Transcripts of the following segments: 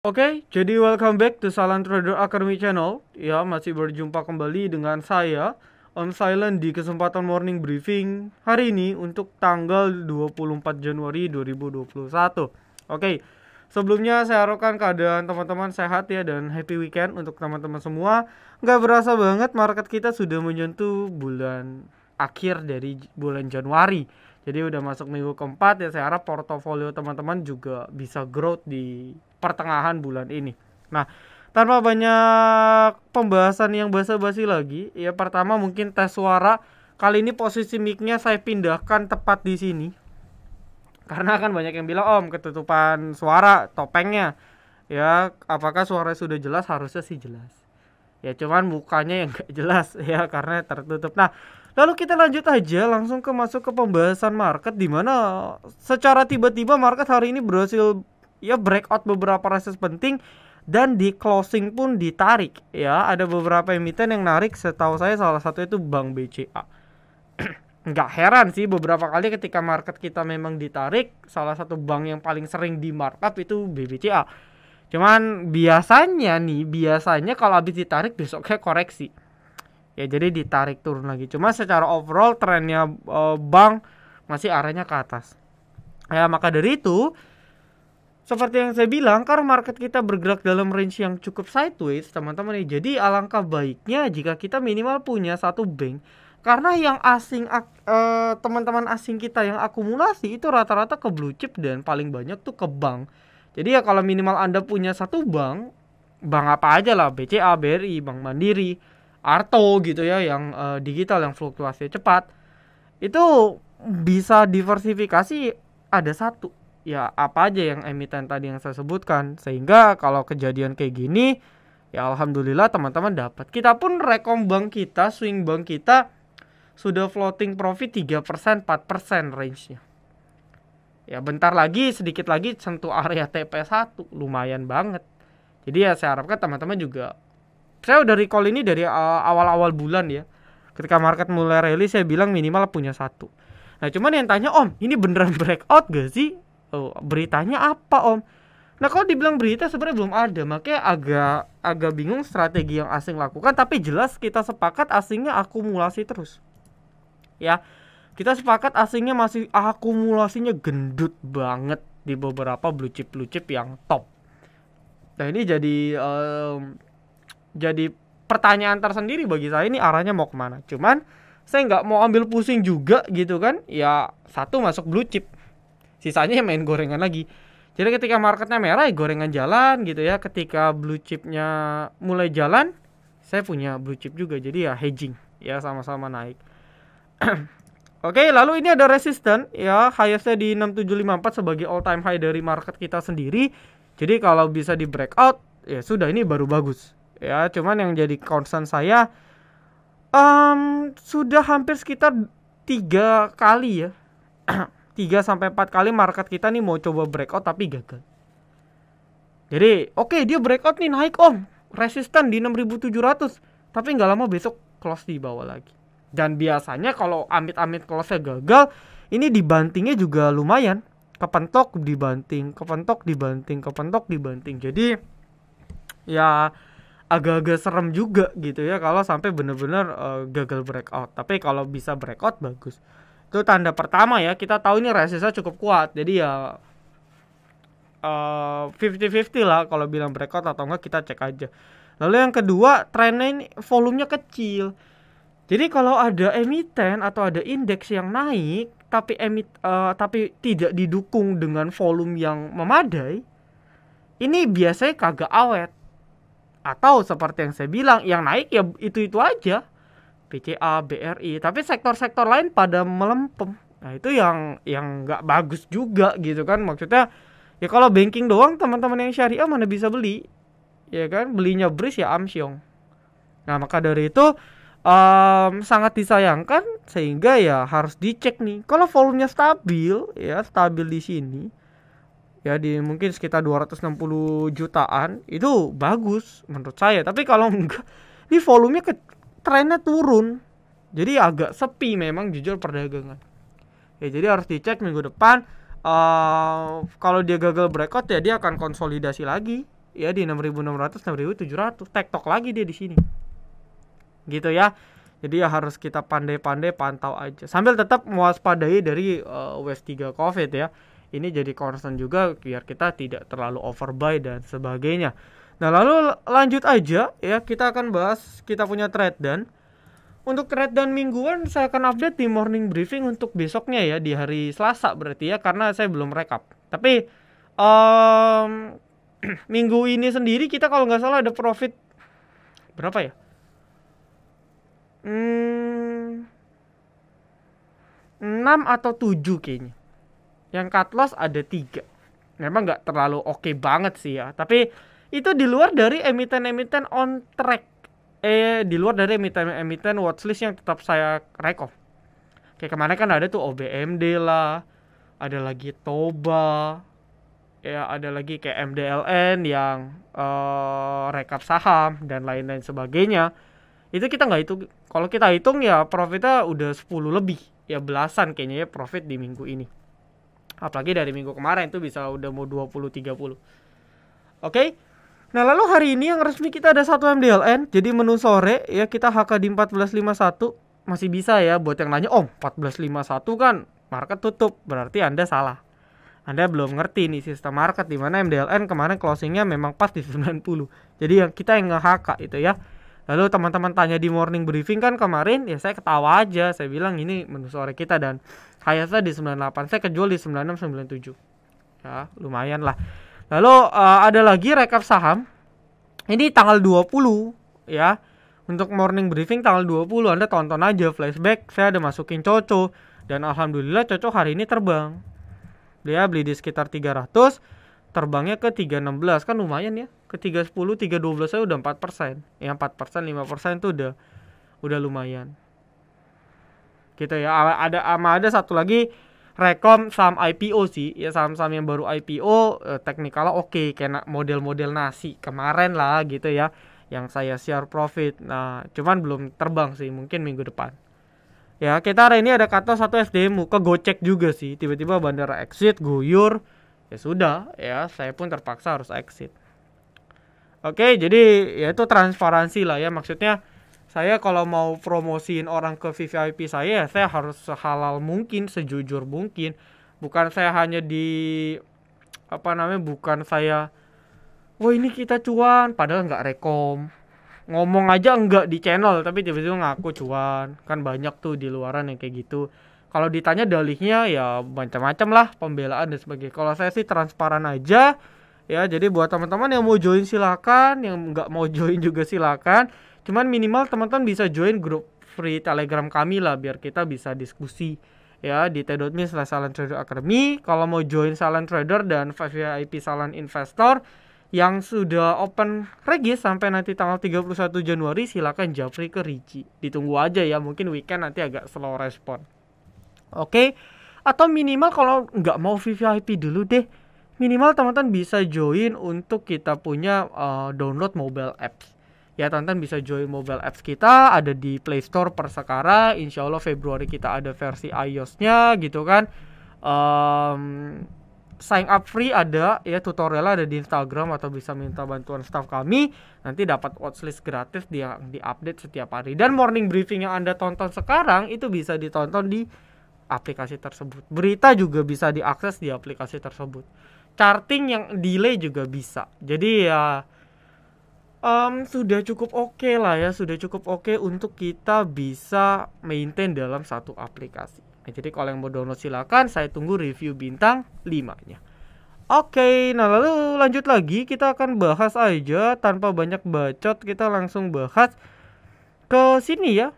Oke, jadi welcome back to Salam Trader Academy Channel. Ya, masih berjumpa kembali dengan saya, Om Silent, di kesempatan morning briefing hari ini untuk tanggal 24 Januari 2021. Oke, sebelumnya saya harapkan keadaan teman-teman sehat ya dan happy weekend untuk teman-teman semua. Nggak berasa banget market kita sudah menyentuh bulan akhir dari bulan Januari. Jadi udah masuk minggu keempat ya, saya harap portofolio teman-teman juga bisa growth di pertengahan bulan ini. Nah, tanpa banyak pembahasan yang basa-basi lagi, ya pertama mungkin tes suara. Kali ini posisi mic-nya saya pindahkan tepat di sini. Karena kan banyak yang bilang, "Om, ketutupan suara topengnya." Ya, apakah suara sudah jelas? Harusnya sih jelas. Ya, cuman mukanya yang gak jelas ya karena tertutup. Nah, lalu kita lanjut aja langsung masuk ke pembahasan market, di mana secara tiba-tiba market hari ini berhasil ya breakout beberapa resistance penting dan di closing pun ditarik ya. Ada beberapa emiten yang narik, setahu saya salah satu itu Bank BCA. Nggak heran sih, beberapa kali ketika market kita memang ditarik, salah satu bank yang paling sering di markup itu BBCA. Cuman biasanya kalau habis ditarik besoknya koreksi. Ya jadi ditarik turun lagi. Cuma secara overall trennya bank masih arahnya ke atas. Ya maka dari itu, seperti yang saya bilang, karena market kita bergerak dalam range yang cukup sideways, teman-teman. Jadi alangkah baiknya jika kita minimal punya satu bank. Karena yang asing, teman-teman asing kita yang akumulasi itu rata-rata ke blue chip dan paling banyak tuh ke bank. Jadi ya kalau minimal Anda punya satu bank apa aja lah, BCA, BRI, Bank Mandiri, Arto gitu ya, yang digital, yang fluktuasi cepat, itu bisa diversifikasi ada satu. Ya apa aja yang emiten tadi yang saya sebutkan, sehingga kalau kejadian kayak gini, ya alhamdulillah teman-teman dapat. Kita pun rekom bank kita, swing bank kita sudah floating profit 3%, 4% range-nya. Ya bentar lagi, sedikit lagi sentuh area TP1, lumayan banget. Jadi ya saya harapkan teman-teman juga, saya udah recall ini dari awal-awal bulan ya. Ketika market mulai rally saya bilang minimal punya satu. Nah cuman yang tanya, "Om, ini beneran breakout gak sih? Oh, beritanya apa, Om?" Nah kalau dibilang berita sebenarnya belum ada, makanya agak bingung strategi yang asing lakukan. Tapi jelas kita sepakat asingnya akumulasi terus. Ya, kita sepakat asingnya masih akumulasinya gendut banget di beberapa blue chip yang top. Nah ini jadi pertanyaan tersendiri bagi saya, ini arahnya mau kemana. Cuman saya nggak mau ambil pusing juga gitu kan. Ya satu masuk blue chip, sisanya main gorengan lagi. Jadi ketika marketnya merah ya gorengan jalan gitu ya. Ketika blue chipnya mulai jalan, saya punya blue chip juga. Jadi ya hedging ya, sama-sama naik. Oke, lalu ini ada resisten ya, highestnya di 6754 sebagai all time high dari market kita sendiri. Jadi kalau bisa di breakout ya sudah, ini baru bagus ya. Cuman yang jadi concern saya, sudah hampir sekitar 3 kali ya 3-4 kali market kita nih mau coba breakout tapi gagal. Jadi oke, dia breakout nih, naik Om, resisten di 6700, tapi nggak lama besok close di bawah lagi. Dan biasanya kalau amit-amit close-nya gagal, ini dibantingnya juga lumayan. Kepentok dibanting. Jadi ya agak-agak serem juga gitu ya kalau sampai bener-bener gagal breakout. Tapi kalau bisa breakout bagus. Itu tanda pertama ya, kita tahu ini resistnya cukup kuat. Jadi ya 50-50 lah kalau bilang breakout atau enggak, kita cek aja. Lalu yang kedua, trennya ini volumenya kecil. Jadi kalau ada emiten atau ada indeks yang naik tapi tidak didukung dengan volume yang memadai, ini biasanya kagak awet. Atau seperti yang saya bilang, yang naik ya itu aja, BCA, BRI, tapi sektor-sektor lain pada melempem. Nah itu yang nggak bagus juga gitu kan. Maksudnya ya kalau banking doang, teman-teman yang syariah mana bisa beli, ya kan, belinya BRIS ya Amsyong. Nah maka dari itu sangat disayangkan, sehingga ya harus dicek nih. Kalau volumenya stabil di sini ya, di mungkin sekitar 260 jutaan, itu bagus menurut saya. Tapi kalau enggak, ini volumenya trennya turun, jadi agak sepi memang jujur perdagangan ya. Jadi harus dicek minggu depan. Kalau dia gagal breakout ya dia akan konsolidasi lagi ya di 6.600, 6.700, tektok lagi dia di sini. Gitu ya. Jadi ya harus kita pandai-pandai pantau aja. Sambil tetap mewaspadai dari US3 COVID ya. Ini jadi concern juga biar kita tidak terlalu overbuy dan sebagainya. Nah, lalu lanjut aja ya, kita akan bahas kita punya trade dan untuk trade dan mingguan saya akan update di morning briefing untuk besoknya ya, di hari Selasa berarti ya, karena saya belum rekap. Tapi minggu ini sendiri kita kalau nggak salah ada profit berapa ya? 6 atau 7 kayaknya. Yang cut loss ada 3. Memang nggak terlalu oke banget sih ya, tapi itu di luar dari emiten-emiten on track. Di luar dari emiten-emiten watchlist yang tetap saya rekom. Kayak kemarin kan ada tuh OBMD lah, ada lagi Toba, ya ada lagi kayak MDLN yang rekap saham dan lain-lain sebagainya. Itu kita nggak hitung. Kalau kita hitung ya profitnya udah 10 lebih, ya belasan kayaknya ya profit di minggu ini. Apalagi dari minggu kemarin tuh bisa udah mau 20-30. Oke. Nah, lalu hari ini yang resmi kita ada satu MDLN. Jadi menu sore ya kita HK di 1451. Masih bisa ya buat yang nanya, "Om, 1451 kan market tutup." Berarti Anda salah. Anda belum ngerti nih sistem market, di mana MDLN kemarin closingnya memang pas di 90. Jadi yang kita yang nge-HK itu ya. Lalu teman-teman tanya di morning briefing kan kemarin, ya saya ketawa aja. Saya bilang ini menu sore kita dan highest-nya di 98. Saya kejual di 96, 97. Ya, lumayan lah. Lalu ada lagi rekap saham. Ini tanggal 20 ya. Untuk morning briefing tanggal 20 Anda tonton aja flashback. Saya ada masukin Coco dan alhamdulillah Coco hari ini terbang. Dia beli di sekitar 300, terbangnya ke 316 kan lumayan ya. Ke 310, 312 saya udah 4%. Ya 4%, 5% itu udah lumayan. Gitu ya. Ada satu lagi rekom saham IPO sih, ya saham-saham yang baru IPO teknikalnya oke, kayak model-model nasi kemarin lah gitu ya, yang saya share profit. Nah, cuman belum terbang sih, mungkin minggu depan. Ya, kita hari ini ada kata satu SDM ke Gocek juga sih, tiba-tiba bandara exit, guyur, ya sudah, ya saya pun terpaksa harus exit. Oke, jadi ya itu transparansi lah ya, maksudnya saya kalau mau promosiin orang ke VVIP saya harus sehalal mungkin, sejujur mungkin. Bukan saya hanya bukan saya, wah ini kita cuan, padahal nggak rekom. Ngomong aja enggak di channel, tapi tiba-tiba ngaku cuan. Kan banyak tuh di luaran yang kayak gitu. Kalau ditanya dalihnya ya macam-macam lah, pembelaan dan sebagainya. Kalau saya sih transparan aja. Ya, jadi buat teman-teman yang mau join silakan, yang nggak mau join juga silakan. Cuman minimal teman-teman bisa join grup free Telegram kami lah, biar kita bisa diskusi ya di t.me/SalanTrader Academy. Kalau mau join Salan Trader dan VIP Salan Investor yang sudah open regis sampai nanti tanggal 31 Januari, silakan japri ke Ricci. Ditunggu aja ya, mungkin weekend nanti agak slow respon. Oke. Atau minimal kalau nggak mau VIP dulu deh, minimal teman-teman bisa join untuk kita punya download mobile apps. Ya, teman-teman bisa join mobile apps kita, ada di Play Store per sekarang. Insya Allah Februari kita ada versi iOS-nya gitu kan. Sign up free ada ya, tutorialnya ada di Instagram atau bisa minta bantuan staff kami. Nanti dapat watchlist gratis yang diupdate setiap hari. Dan morning briefing yang Anda tonton sekarang itu bisa ditonton di aplikasi tersebut. Berita juga bisa diakses di aplikasi tersebut. Charting yang delay juga bisa. Jadi ya sudah cukup oke lah ya, sudah cukup oke untuk kita bisa maintain dalam satu aplikasi. Nah, jadi kalau yang mau download silakan, saya tunggu review bintang 5-nya. Oke, nah lalu lanjut lagi, kita akan bahas aja tanpa banyak bacot, kita langsung bahas ke sini ya.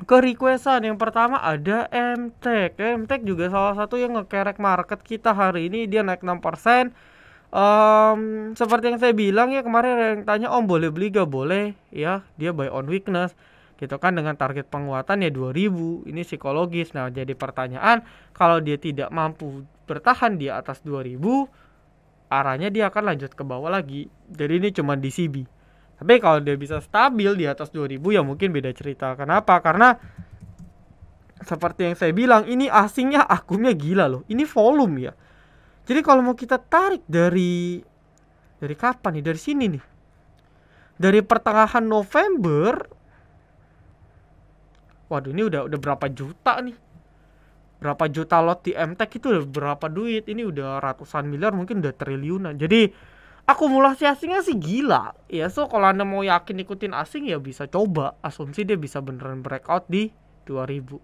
Ke requestan yang pertama ada MTech. MTech juga salah satu yang ngekerek market kita hari ini, dia naik 6%. Seperti yang saya bilang ya kemarin, ada yang tanya, "Om boleh beli gak?" Boleh ya, dia buy on weakness gitu kan, dengan target penguatan ya 2000. Ini psikologis. Nah, jadi pertanyaan, kalau dia tidak mampu bertahan di atas 2000, arahnya dia akan lanjut ke bawah lagi. Jadi ini cuma DCB. Tapi kalau dia bisa stabil di atas 2000 ya mungkin beda cerita. Kenapa? Karena seperti yang saya bilang, ini asingnya akunnya gila loh. Ini volume ya. Jadi kalau mau kita tarik dari Dari kapan nih? Dari sini nih. Dari pertengahan November. Waduh, ini udah berapa juta nih? Berapa juta lot di MTech itu udah berapa duit? Ini udah ratusan miliar, mungkin udah triliunan. Jadi akumulasi asingnya sih gila. Ya, so kalau Anda mau yakin ikutin asing ya bisa coba. Asumsi dia bisa beneran breakout di 2000.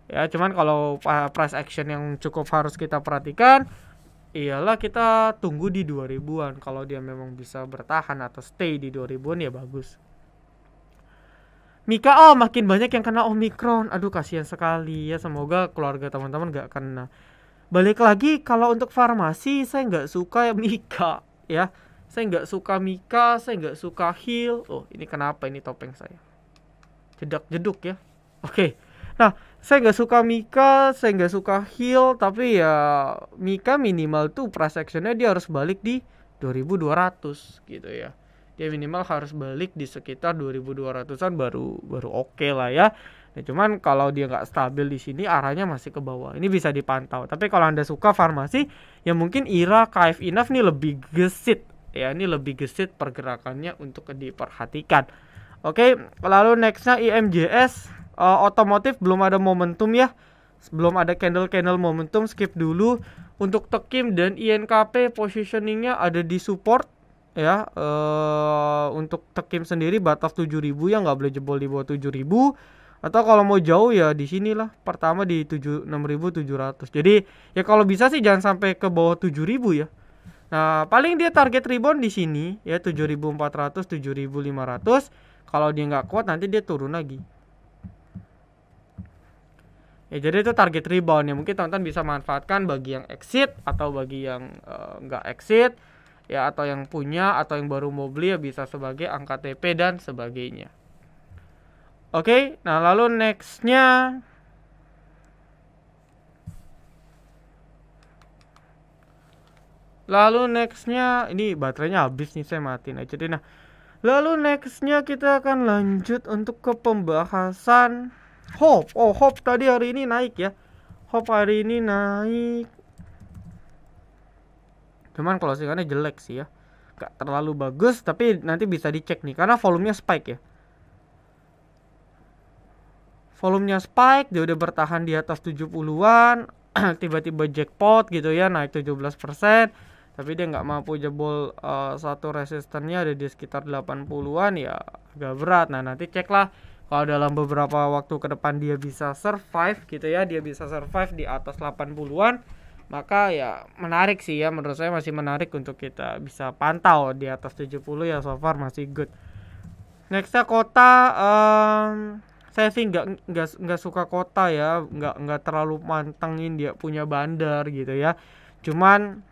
Ya, cuman kalau price action yang cukup harus kita perhatikan iyalah kita tunggu di 2000-an. Kalau dia memang bisa bertahan atau stay di 2000-an ya bagus. Mika, makin banyak yang kena Omicron. Aduh, kasihan sekali ya. Semoga keluarga teman-teman gak kena. Balik lagi, kalau untuk farmasi saya nggak suka Mika ya. Saya nggak suka Mika, saya nggak suka Heal. Oh, ini kenapa ini topeng saya? Jedak-jeduk ya. Oke. Nah, saya nggak suka Mika, saya nggak suka Heal, tapi ya Mika minimal tuh price actionnya dia harus balik di 2200 gitu ya. Dia minimal harus balik di sekitar 2200-an baru oke lah ya. Nah, cuman kalau dia nggak stabil di sini arahnya masih ke bawah. Ini bisa dipantau. Tapi kalau Anda suka farmasi, ya mungkin IRA, KF Enough nih lebih gesit ya. Ini lebih gesit pergerakannya untuk diperhatikan. Oke, lalu nextnya IMJS, otomotif belum ada momentum ya. Belum ada candle momentum, skip dulu. Untuk Tekim dan INKP positioningnya ada di support ya. Untuk Tekim sendiri batas 7000 ya, nggak boleh jebol di bawah 7000. Atau kalau mau jauh ya di sinilah, pertama di 6700. Jadi ya kalau bisa sih jangan sampai ke bawah 7000 ya. Nah, paling dia target rebound di sini ya 7400, 7500. Kalau dia nggak kuat nanti dia turun lagi. Ya, jadi itu target rebound ya. Mungkin teman-teman bisa manfaatkan bagi yang exit atau bagi yang nggak exit ya, atau yang punya atau yang baru mau beli ya bisa sebagai angka TP dan sebagainya. Oke, nah lalu nextnya ini baterainya habis nih, saya matiin aja deh. Nah, lalu nextnya kita akan lanjut untuk ke pembahasan Hope. Hope tadi hari ini naik ya. Hope hari ini naik. Cuman closingannya jelek sih ya. Gak terlalu bagus, tapi nanti bisa dicek nih karena volumenya spike ya. Volumenya spike, dia udah bertahan di atas 70-an. Tiba-tiba jackpot gitu ya, naik 17%. Tapi dia nggak mampu jebol satu resistennya ada di sekitar 80-an ya, agak berat. Nah, nanti ceklah kalau dalam beberapa waktu ke depan dia bisa survive gitu ya, dia bisa survive di atas 80-an, maka ya menarik sih ya, menurut saya masih menarik untuk kita bisa pantau di atas 70 ya, so far masih good. Nextnya Kota, saya sih nggak suka Kota ya, nggak terlalu mantengin dia punya bandar gitu ya. Cuman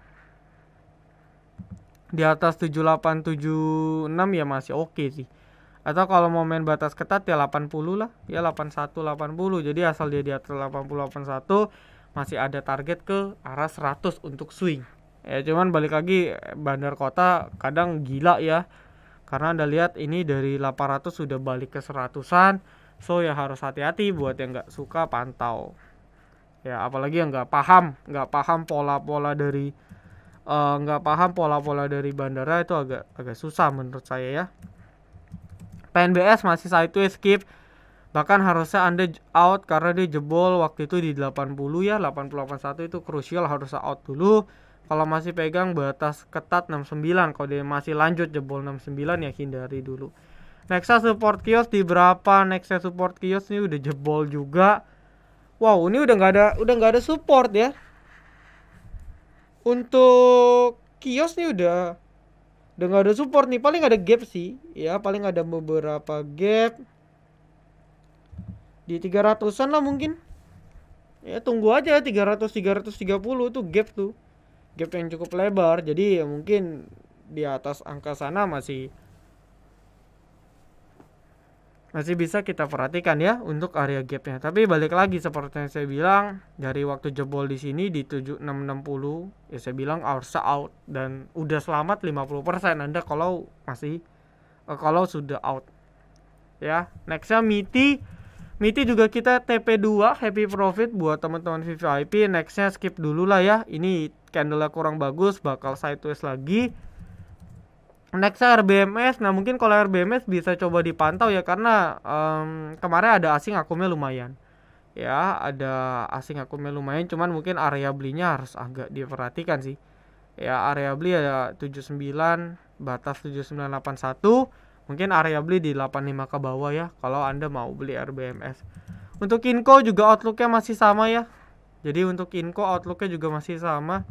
di atas 7876 ya masih oke sih. Atau kalau mau main batas ketat ya 80 lah, ya 81 80. Jadi asal dia di atas 80 81 masih ada target ke arah 100 untuk swing. Ya cuman balik lagi bandar Kota kadang gila ya. Karena Anda lihat ini dari 800 sudah balik ke 100-an. So ya harus hati-hati buat yang nggak suka pantau. Ya apalagi yang nggak paham pola-pola dari bandara itu agak susah menurut saya ya. PNBS masih sideways skip. Bahkan harusnya Anda out karena dia jebol waktu itu di 80 ya, 8081 itu krusial, harusnya out dulu. Kalau masih pegang batas ketat 69, kalau dia masih lanjut jebol 69 ya hindari dulu. Nextnya support kios di berapa? Nextnya support kios ini udah jebol juga. Wow, ini udah nggak ada support ya. Untuk kios nih udah nggak ada support nih, paling ada gap sih ya, paling ada beberapa gap di 300-an lah mungkin ya. Tunggu aja 300 330 tuh gap yang cukup lebar, jadi ya mungkin di atas angka sana masih bisa kita perhatikan ya untuk area gapnya. Tapi balik lagi seperti yang saya bilang, dari waktu jebol di sini di 7660 ya saya bilang harus out dan udah selamat 50% Anda kalau sudah out ya. Nextnya MITI juga kita TP2 happy profit buat teman-teman VVIP. Nextnya skip dulu lah ya, ini candle kurang bagus, bakal sideways lagi. Nextnya RBMS. Nah mungkin kalau RBMS bisa coba dipantau ya, karena kemarin ada asing akumnya lumayan. Ya ada asing akumnya lumayan, cuman mungkin area belinya harus agak diperhatikan sih. Ya area beli ada 79, batas 7981. Mungkin area beli di 85 ke bawah ya kalau Anda mau beli RBMS. Untuk Inco juga outlooknya masih sama ya. Jadi untuk Inco outlooknya juga masih sama.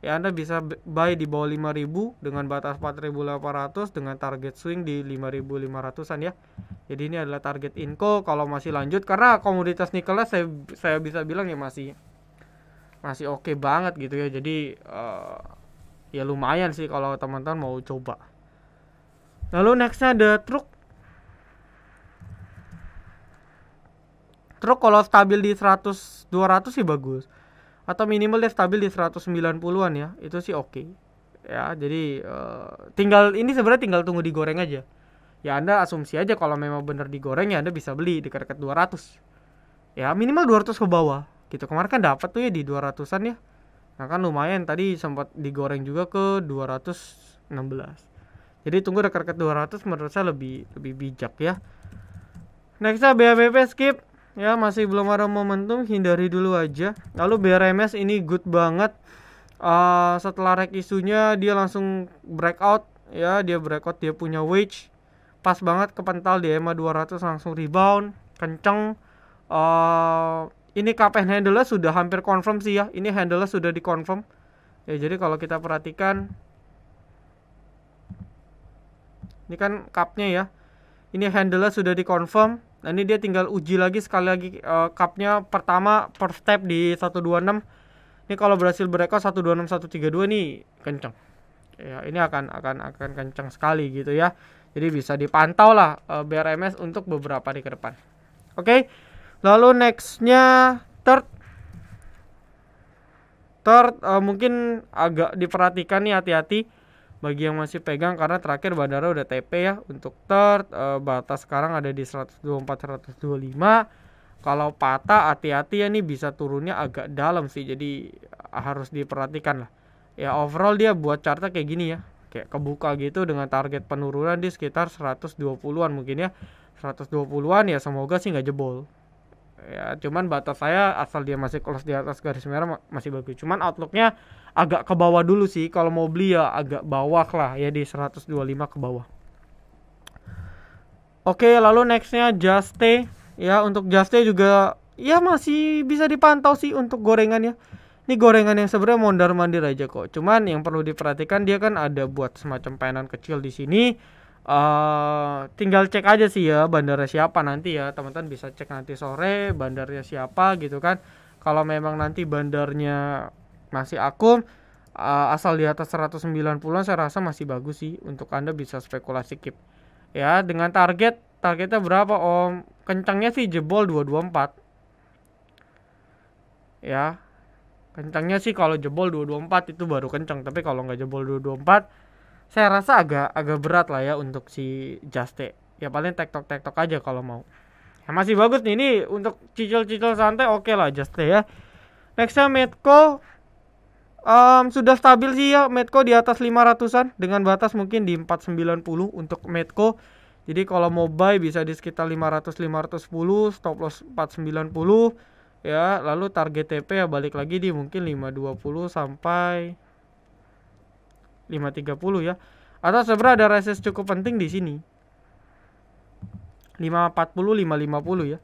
Ya Anda bisa buy di bawah 5.000 dengan batas 4.800 dengan target swing di 5.500-an ya. Jadi ini adalah target Inco kalau masih lanjut, karena komoditas nikelnya saya bisa bilang ya masih oke banget gitu ya. Jadi ya lumayan sih kalau teman-teman mau coba. Lalu nextnya ada truk. Truk kalau stabil di 100 200 sih bagus. Atau minimal dia stabil di 190-an ya. Itu sih oke. Ya, jadi tinggal ini sebenarnya tinggal tunggu digoreng aja. Ya Anda asumsi aja kalau memang benar digoreng ya Anda bisa beli di dekat 200. Ya minimal 200 ke bawah. Gitu. Kemarin kan dapat tuh ya di 200-an ya. Nah kan lumayan, tadi sempat digoreng juga ke 216. Jadi tunggu dekat 200 menurut saya lebih bijak ya. Nextnya BHBP skip. Ya masih belum ada momentum, hindari dulu aja. Lalu BRMS ini good banget. Setelah rek isunya dia langsung breakout ya, dia punya wedge pas banget kepental di EMA 200, langsung rebound kenceng. Ini cup and handle-nya sudah hampir confirm sih ya. Ini handle-nya sudah dikonfirm. Ya jadi kalau kita perhatikan ini kan cupnya ya. Ini handle-nya sudah dikonfirm. Nah ini dia tinggal uji lagi sekali lagi cupnya pertama per step di 126. Ini kalau berhasil breakout 126 132 nih kenceng. Ya ini akan kenceng sekali gitu ya. Jadi bisa dipantau lah BRMS untuk beberapa hari ke depan. Oke. Lalu nextnya third mungkin agak diperhatikan nih, hati-hati bagi yang masih pegang, karena terakhir bandara udah TP ya. Untuk third batas sekarang ada di 124 125. Kalau patah hati-hati ya, nih bisa turunnya agak dalam sih, jadi harus diperhatikan lah. Ya overall dia buat chartnya kayak gini ya, kayak kebuka gitu dengan target penurunan di sekitar 120-an mungkin ya. 120-an ya, semoga sih nggak jebol. Ya cuman batas saya asal dia masih close di atas garis merah masih bagus. Cuman outlooknya agak ke bawah dulu sih, kalau mau beli ya agak bawah lah ya, di 125 ke bawah. Oke, lalu nextnya Juste ya. Untuk Juste juga ya masih bisa dipantau sih untuk gorengannya. Ini gorengan yang sebenarnya mondar mandir aja kok. Cuman yang perlu diperhatikan dia kan ada buat semacam painan kecil di sini. Tinggal cek aja sih ya bandara siapa nanti ya, teman-teman bisa cek nanti sore bandarnya siapa gitu kan. Kalau memang nanti bandarnya masih akum, asal di atas 190-an saya rasa masih bagus sih untuk Anda bisa spekulasi keep ya. Dengan targetnya berapa om? Kencangnya sih jebol 224 ya. Kencangnya sih kalau jebol 224 itu baru kencang, tapi kalau nggak jebol 224 saya rasa agak berat lah ya untuk si Juste. Ya paling tektok aja kalau mau. Ya masih bagus nih, ini untuk cicil santai oke lah Juste ya. Nextnya Medco sudah stabil sih ya. Medco di atas 500-an dengan batas mungkin di 490 untuk Medco. Jadi kalau mau buy bisa di sekitar 500 510, stop loss 490 ya. Lalu target TP ya balik lagi di mungkin 520 sampai 530 ya. Atau sebenarnya ada resist cukup penting di sini. 540 550 ya.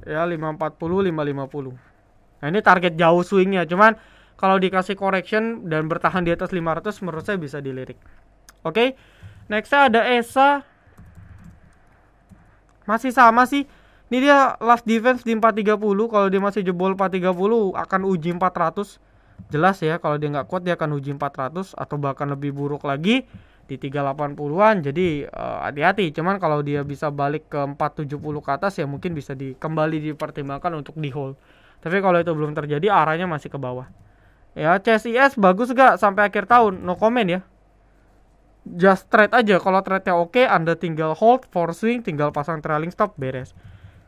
Ya 540 550. Nah ini target jauh swingnya. Cuman kalau dikasih correction dan bertahan di atas 500 menurut saya bisa dilirik. Oke. Nextnya ada ESA. Masih sama sih. Ini dia last defense di 430. Kalau dia masih jebol 430 akan uji 400. Jelas ya, kalau dia nggak kuat dia akan uji 400 atau bahkan lebih buruk lagi di 380-an. Jadi hati-hati. Cuman kalau dia bisa balik ke 470 ke atas ya mungkin bisa kembali dipertimbangkan untuk di hold. Tapi kalau itu belum terjadi, arahnya masih ke bawah. Ya, CSIS bagus gak sampai akhir tahun? No comment ya. Just trade aja. Kalau trade-nya oke, Anda tinggal hold, for swing, tinggal pasang trailing stop, beres.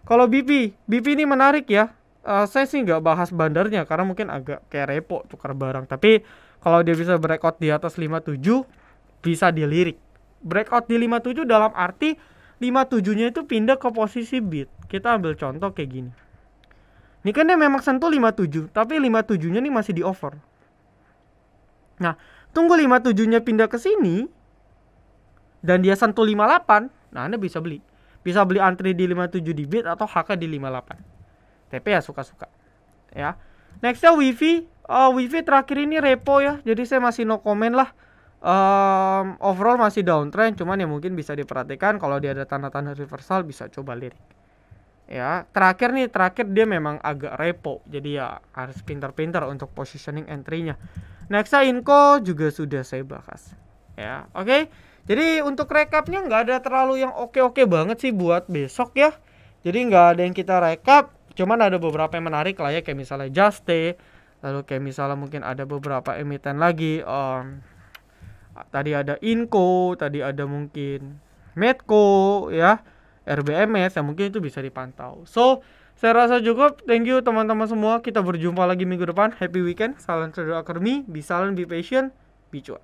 Kalau BP ini menarik ya. Saya sih nggak bahas bandarnya karena mungkin agak kayak repo tukar barang. Tapi kalau dia bisa breakout di atas 57, bisa dilirik. Breakout di 57 dalam arti 57-nya itu pindah ke posisi bid. Kita ambil contoh kayak gini. Ini kan dia memang sentuh 57, tapi 57-nya nih masih di over. Nah, tunggu 57-nya pindah ke sini dan dia sentuh 58. Nah, Anda bisa beli. Bisa beli antri di 57 di bid atau HK di 58. TP ya suka-suka. Ya. Nextnya Wifi. Wifi terakhir ini repo ya. Jadi saya masih no comment lah. Overall masih downtrend, cuman ya mungkin bisa diperhatikan kalau dia ada tanda-tanda reversal bisa coba lirik. Ya, terakhir dia memang agak repo. Jadi ya harus pintar-pintar untuk positioning entry-nya. Nextnya Inco juga sudah saya bahas. Ya, oke. Jadi untuk recapnya nggak ada terlalu yang oke-oke banget sih buat besok ya. Jadi nggak ada yang kita recap. Cuman ada beberapa yang menarik lah ya, kayak misalnya Juste. Lalu kayak misalnya mungkin ada beberapa emiten lagi. Tadi ada Inco, tadi ada mungkin Medco ya, RBMS yang mungkin itu bisa dipantau. So, saya rasa cukup. Thank you teman-teman semua. Kita berjumpa lagi minggu depan. Happy weekend. Salam Trader Academy. Be silent, be patient, be cuan.